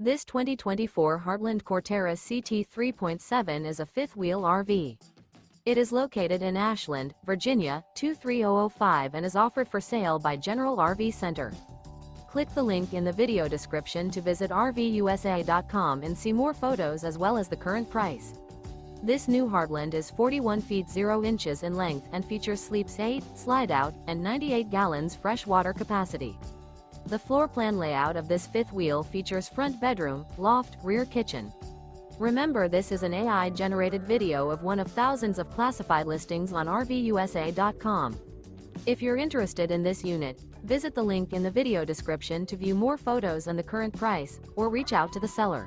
This 2024 Heartland Corterra CT3.7 is a fifth-wheel RV. It is located in Ashland, Virginia, 23005 and is offered for sale by General RV Center. Click the link in the video description to visit RVUSA.com and see more photos as well as the current price. This new Heartland is 41 feet 0 inches in length and features sleeps 8, slide-out, and 98 gallons fresh water capacity. The floor plan layout of this fifth wheel features front bedroom, loft, rear kitchen. Remember, this is an AI-generated video of one of thousands of classified listings on RVUSA.com. If you're interested in this unit, visit the link in the video description to view more photos and the current price, or reach out to the seller.